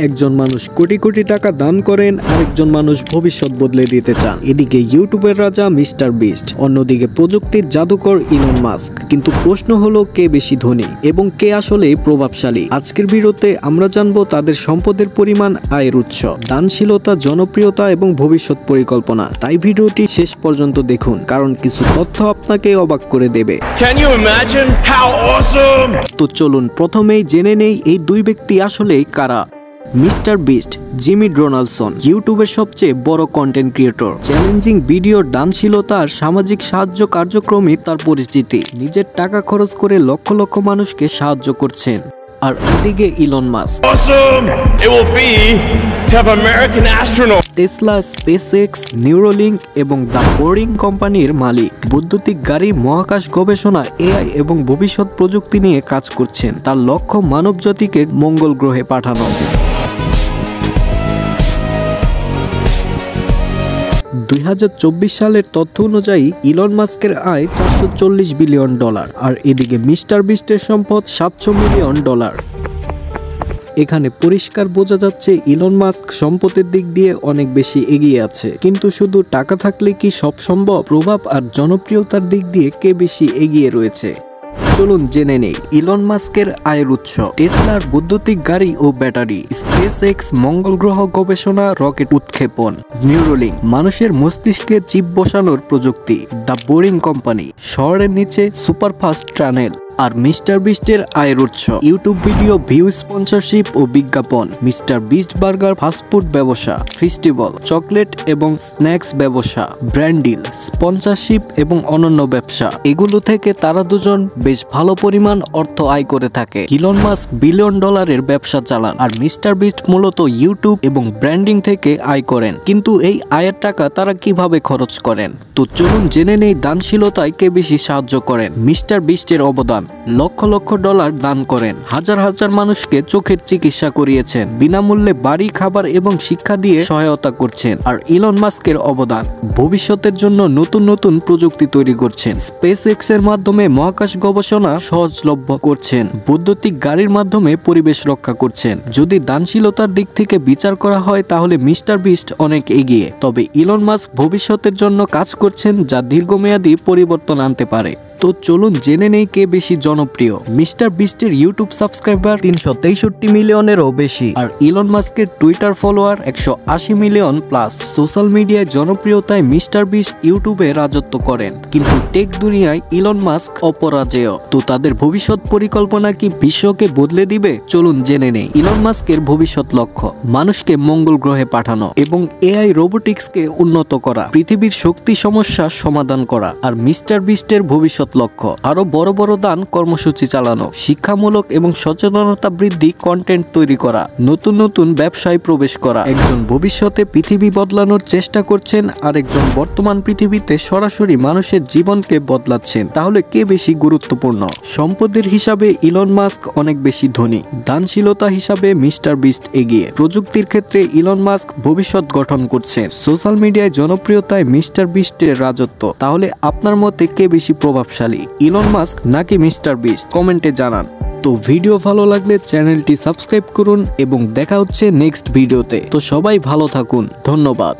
একজন মানুষ কোটি কোটি টাকা দান করেন, আরেকজন মানুষ ভবিষ্যৎ বদলে দিতে চান। এদিকে ইউটিউবের রাজা মিস্টার বিস্ট, অন্যদিকে প্রযুক্তির জাদুকর ইলন মাস্ক। কিন্তু প্রশ্ন হলো কে বেশি ধনী এবং কে আসলে প্রভাবশালী। আজকের ভিডিওতে আমরা জানবো তাদের সম্পদের পরিমাণ, আয়ের উৎস, দানশীলতা, জনপ্রিয়তা এবং ভবিষ্যৎ পরিকল্পনা। তাই ভিডিওটি শেষ পর্যন্ত দেখুন, কারণ কিছু তথ্য আপনাকে অবাক করে দেবে। Can you imagine how awesome? তো চলুন প্রথমেই জেনে নেই এই দুই ব্যক্তি আসলে কারা। মিস্টার বিস্ট জিমি ডোনাল্ডসন, ইউটিউবের সবচেয়ে বড় কন্টেন্ট ক্রিয়েটর। চ্যালেঞ্জিং ভিডিও, দানশীলতা আর সামাজিক সাহায্য কার্যক্রমে তার পরিচিতি। নিজের টাকা খরচ করে লক্ষ লক্ষ মানুষকে সাহায্য করছেন। আর ওদিকে Elon Musk, Awesome it will be to have American astronauts. Tesla, SpaceX, Neuralink এবং দ্য বোরিং কোম্পানির মালিক। বৈদ্যুতিক গাড়ি, মহাকাশ গবেষণা, এআই এবং ভবিষ্যৎ প্রযুক্তি নিয়ে কাজ করছেন। তার লক্ষ্য মানবজাতিকে মঙ্গল গ্রহে পাঠানো। 2024 সালের তথ্য অনুযায়ী ইলন মাস্কের আয় $440 বিলিয়ন, আর এদিকে মিস্টার বিস্টের সম্পদ $700 মিলিয়ন। এখানে পরিষ্কার বোঝা যাচ্ছে ইলন মাস্ক সম্পদের দিক দিয়ে অনেক বেশি এগিয়ে আছে। কিন্তু শুধু টাকা থাকলে কি সব সম্ভব? প্রভাব আর জনপ্রিয়তার দিক দিয়ে কে বেশি এগিয়ে রয়েছে? চলুন জেনে নেই ইলন মাস্কের আয়ের উৎস। টেসলার বৈদ্যুতিক গাড়ি ও ব্যাটারি, স্পেসএক্স মঙ্গল গ্রহ গবেষণা, রকেট উৎক্ষেপণ, নিউরোলিঙ্ক মানুষের মস্তিষ্কে চিপ বসানোর প্রযুক্তি, দ্য বোরিং কোম্পানি শহরের নিচে সুপারফাস্ট টানেল। আর মিস্টার বিস্টের আয়ের উৎস ইউটিউব ভিডিও ভিউ, স্পন্সরশিপ ও বিজ্ঞাপন। মিস্টার বিস্ট বার্গার, ফাস্টফুড ব্যবসা, ফেস্টিভ্যাল, চকলেট এবং স্ন্যাক্স ব্যবসা, ব্র্যান্ড ডিল, স্পন্সরশিপ এবং অন্যান্য ব্যবসা। এগুলো থেকে তারা দুজন বেশ ভালো পরিমাণ অর্থ আয় করে থাকে। ইলন মাস্ক বিলিয়ন ডলারের ব্যবসা চালান, আর মিস্টার বিস্ট মূলত ইউটিউব এবং ব্র্যান্ডিং থেকে আয় করেন। কিন্তু এই আয়ের টাকা তারা কিভাবে খরচ করেন? তো চলুন জেনে নেই দানশীলতায় কে বেশি সাহায্য করেন। মিস্টার বিস্টের অবদান: লক্ষ লক্ষ ডলার দান করেন, হাজার হাজার মানুষকে চোখের চিকিৎসা করিয়েছেন, বিনামূল্যে বাড়ি, খাবার এবং শিক্ষা দিয়ে সহায়তা করছেন। আর ইলন মাস্কের অবদান: ভবিষ্যতের জন্য নতুন নতুন প্রযুক্তি তৈরি করছেন, স্পেসএক্স এর মাধ্যমে মহাকাশ গবেষণা সহজলভ্য করছেন, বৈদ্যুতিক গাড়ির মাধ্যমে পরিবেশ রক্ষা করছেন। যদি দানশীলতার দিক থেকে বিচার করা হয় তাহলে মিস্টার বিস্ট অনেক এগিয়ে। তবে ইলন মাস্ক ভবিষ্যতের জন্য কাজ করছেন যা দীর্ঘমেয়াদী পরিবর্তন আনতে পারে। তো চলুন জেনে নেই কে বেশি জনপ্রিয়। মিস্টার বিস্টের ইউটিউব সাবস্ক্রাইবার 363 মিলিয়নেরও বেশি, আর ইলন মাস্কের Twitter follower 180 million plus. Social মিডিয়ায় জনপ্রিয়তায় মিস্টার বিস্ট ইউটিউবে রাজত্ব করেন, কিন্তু টেক দুনিয়ায় ইলন মাস্ক অপরাজেয়। তো তাদের ভবিষ্যৎ পরিকল্পনা কি বিশ্বকে বদলে দিবে? চলুন জেনে নেই। ইলন মাস্কের ভবিষ্যৎ লক্ষ্য: মানুষকে মঙ্গল গ্রহে পাঠানো এবং এআই রোবোটিক্সকে উন্নত করা, পৃথিবীর শক্তি সমস্যার সমাধান করা। আর মিস্টার বিস্টের ভবিষ্যৎ লক্ষ্য: আরো বড় বড় দান কর্মসূচি চালানো, শিক্ষামূলক এবং সচেতনতা বৃদ্ধি কন্টেন্ট তৈরি করা, নতুন নতুন ব্যবসায় প্রবেশ করা। একজন ভবিষ্যতে পৃথিবী বদলানোর চেষ্টা করছেন, আর একজন বর্তমান পৃথিবীতে সরাসরি মানুষের জীবনকে বদলাচ্ছেন। তাহলে কে বেশি গুরুত্বপূর্ণ? সম্পদের হিসাবে ইলন মাস্ক অনেক বেশি ধনী, দানশীলতা হিসাবে মিস্টার বিস্ট এগিয়ে, প্রযুক্তির ক্ষেত্রে ইলন মাস্ক ভবিষ্যৎ গঠন করছেন, সোশ্যাল মিডিয়ায় জনপ্রিয়তায় মিস্টার বিস্টের রাজত্ব। তাহলে আপনার মতে কে বেশি প্রভাবশালী, ইলন মাস্ক নাকি মিস্টার বিস্ট? কমেন্টে জানান। তো ভিডিও ভালো লাগলে চ্যানেলটি সাবস্ক্রাইব করুন এবং দেখা হচ্ছে নেক্সট ভিডিওতে। তো সবাই ভালো থাকুন, ধন্যবাদ।